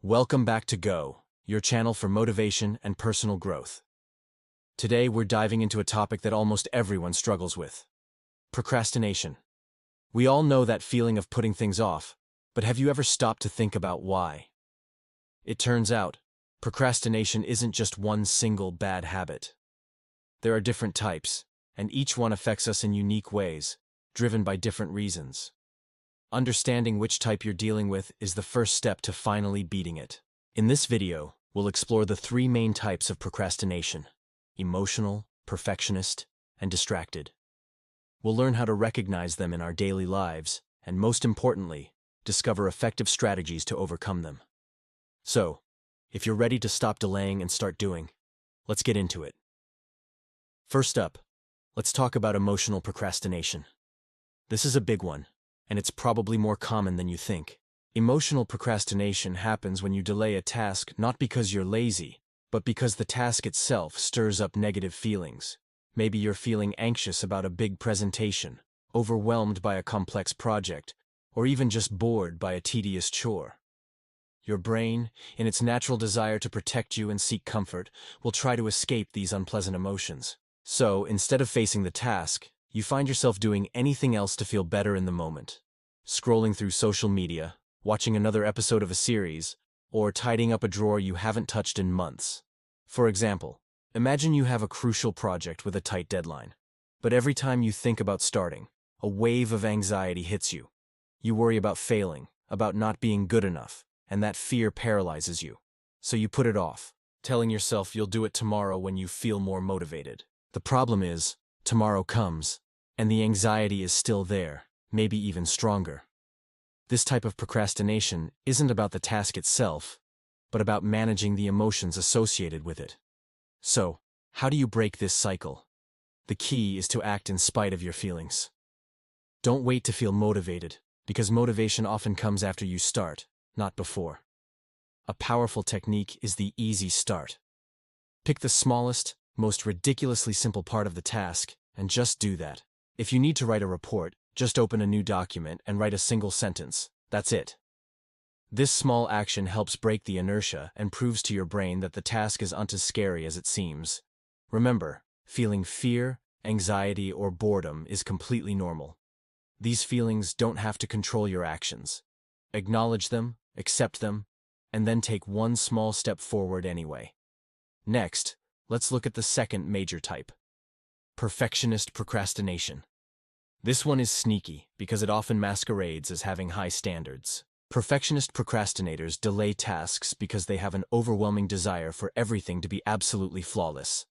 Welcome back to Go, your channel for motivation and personal growth. Today we're diving into a topic that almost everyone struggles with: procrastination. We all know that feeling of putting things off, but have you ever stopped to think about why? It turns out, procrastination isn't just one single bad habit. There are different types, and each one affects us in unique ways, driven by different reasons. Understanding which type you're dealing with is the first step to finally beating it. In this video, we'll explore the three main types of procrastination: emotional, perfectionist, and distracted. We'll learn how to recognize them in our daily lives, and most importantly, discover effective strategies to overcome them. So, if you're ready to stop delaying and start doing, let's get into it. First up, let's talk about emotional procrastination. This is a big one, and it's probably more common than you think. Emotional procrastination happens when you delay a task not because you're lazy, but because the task itself stirs up negative feelings. Maybe you're feeling anxious about a big presentation, overwhelmed by a complex project, or even just bored by a tedious chore. Your brain, in its natural desire to protect you and seek comfort, will try to escape these unpleasant emotions. So, instead of facing the task, you find yourself doing anything else to feel better in the moment. Scrolling through social media, watching another episode of a series, or tidying up a drawer you haven't touched in months. For example, imagine you have a crucial project with a tight deadline. But every time you think about starting, a wave of anxiety hits you. You worry about failing, about not being good enough, and that fear paralyzes you. So you put it off, telling yourself you'll do it tomorrow when you feel more motivated. The problem is, tomorrow comes, and the anxiety is still there, maybe even stronger. This type of procrastination isn't about the task itself, but about managing the emotions associated with it. So, how do you break this cycle? The key is to act in spite of your feelings. Don't wait to feel motivated, because motivation often comes after you start, not before. A powerful technique is the easy start. Pick the smallest, most ridiculously simple part of the task, and just do that. If you need to write a report, just open a new document and write a single sentence. That's it. This small action helps break the inertia and proves to your brain that the task isn't as scary as it seems. Remember, feeling fear, anxiety, or boredom is completely normal. These feelings don't have to control your actions. Acknowledge them, accept them, and then take one small step forward anyway. Next, let's look at the second major type: perfectionist procrastination. This one is sneaky because it often masquerades as having high standards. Perfectionist procrastinators delay tasks because they have an overwhelming desire for everything to be absolutely flawless.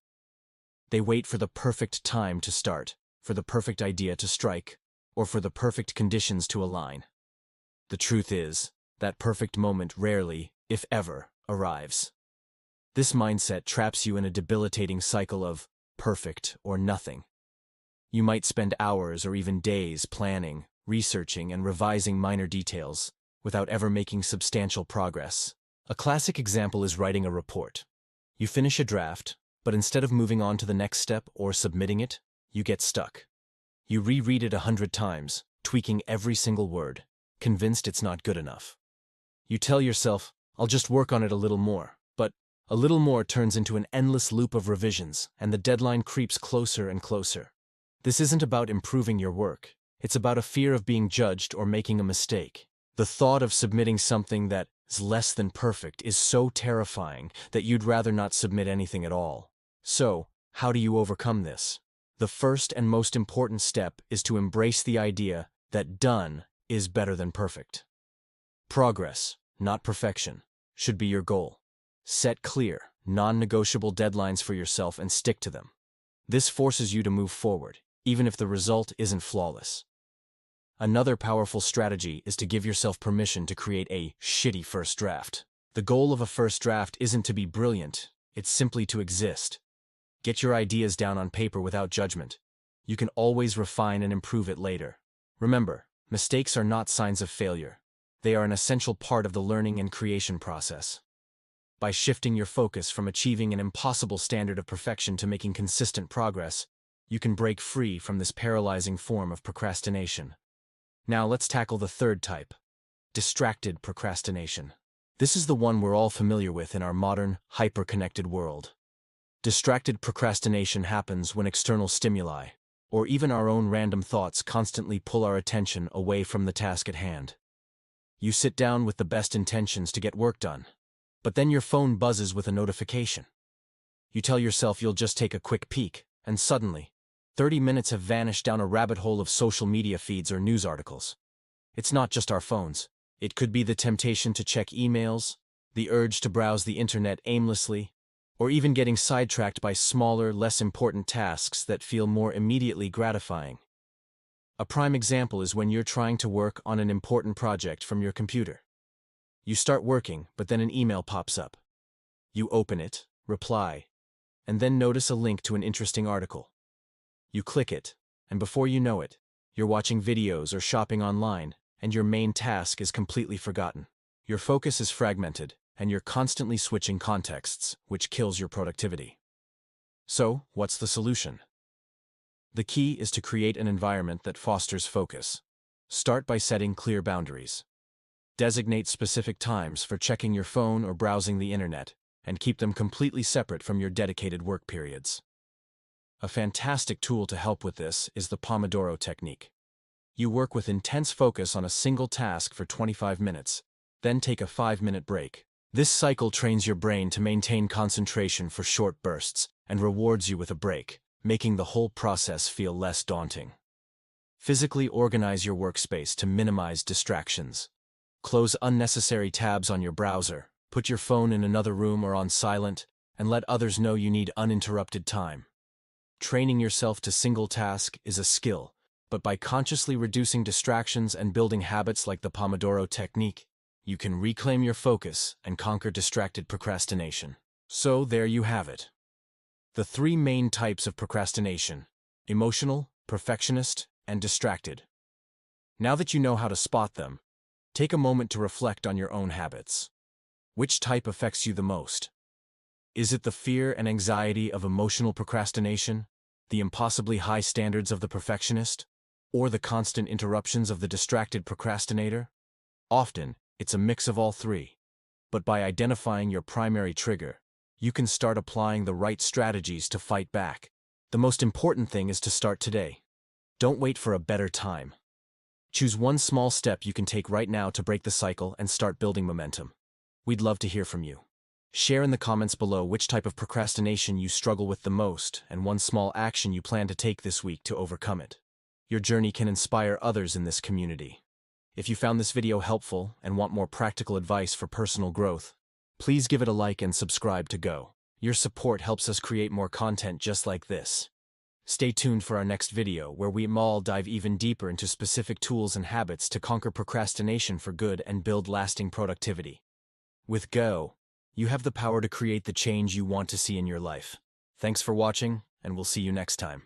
They wait for the perfect time to start, for the perfect idea to strike, or for the perfect conditions to align. The truth is, that perfect moment rarely, if ever, arrives. This mindset traps you in a debilitating cycle of perfect or nothing. You might spend hours or even days planning, researching, and revising minor details without ever making substantial progress. A classic example is writing a report. You finish a draft, but instead of moving on to the next step or submitting it, you get stuck. You reread it 100 times, tweaking every single word, convinced it's not good enough. You tell yourself, "I'll just work on it a little more," but a little more turns into an endless loop of revisions, and the deadline creeps closer and closer. This isn't about improving your work. It's about a fear of being judged or making a mistake. The thought of submitting something that is less than perfect is so terrifying that you'd rather not submit anything at all. So, how do you overcome this? The first and most important step is to embrace the idea that done is better than perfect. Progress, not perfection, should be your goal. Set clear, non-negotiable deadlines for yourself and stick to them. This forces you to move forward, even if the result isn't flawless. Another powerful strategy is to give yourself permission to create a shitty first draft. The goal of a first draft isn't to be brilliant, it's simply to exist. Get your ideas down on paper without judgment. You can always refine and improve it later. Remember, mistakes are not signs of failure. They are an essential part of the learning and creation process. By shifting your focus from achieving an impossible standard of perfection to making consistent progress, you can break free from this paralyzing form of procrastination. Now let's tackle the third type: distracted procrastination. This is the one we're all familiar with in our modern, hyper-connected world. Distracted procrastination happens when external stimuli, or even our own random thoughts, constantly pull our attention away from the task at hand. You sit down with the best intentions to get work done, but then your phone buzzes with a notification. You tell yourself you'll just take a quick peek, and suddenly, 30 minutes have vanished down a rabbit hole of social media feeds or news articles. It's not just our phones. It could be the temptation to check emails, the urge to browse the internet aimlessly, or even getting sidetracked by smaller, less important tasks that feel more immediately gratifying. A prime example is when you're trying to work on an important project from your computer. You start working, but then an email pops up. You open it, reply, and then notice a link to an interesting article. You click it, and before you know it, you're watching videos or shopping online, and your main task is completely forgotten. Your focus is fragmented, and you're constantly switching contexts, which kills your productivity. So, what's the solution? The key is to create an environment that fosters focus. Start by setting clear boundaries. Designate specific times for checking your phone or browsing the internet, and keep them completely separate from your dedicated work periods. A fantastic tool to help with this is the Pomodoro technique. You work with intense focus on a single task for 25 minutes, then take a 5-minute break. This cycle trains your brain to maintain concentration for short bursts and rewards you with a break, making the whole process feel less daunting. Physically organize your workspace to minimize distractions. Close unnecessary tabs on your browser, put your phone in another room or on silent, and let others know you need uninterrupted time. Training yourself to single task is a skill, but by consciously reducing distractions and building habits like the Pomodoro technique, you can reclaim your focus and conquer distracted procrastination. So there you have it. The 3 main types of procrastination: emotional, perfectionist, and distracted. Now that you know how to spot them, take a moment to reflect on your own habits. Which type affects you the most? Is it the fear and anxiety of emotional procrastination, the impossibly high standards of the perfectionist, or the constant interruptions of the distracted procrastinator? Often, it's a mix of all 3. But by identifying your primary trigger, you can start applying the right strategies to fight back. The most important thing is to start today. Don't wait for a better time. Choose one small step you can take right now to break the cycle and start building momentum. We'd love to hear from you. Share in the comments below which type of procrastination you struggle with the most and one small action you plan to take this week to overcome it. Your journey can inspire others in this community. If you found this video helpful and want more practical advice for personal growth, please give it a like and subscribe to go. Your support helps us create more content just like this. Stay tuned for our next video where we all dive even deeper into specific tools and habits to conquer procrastination for good and build lasting productivity. With Go, you have the power to create the change you want to see in your life. Thanks for watching, and we'll see you next time.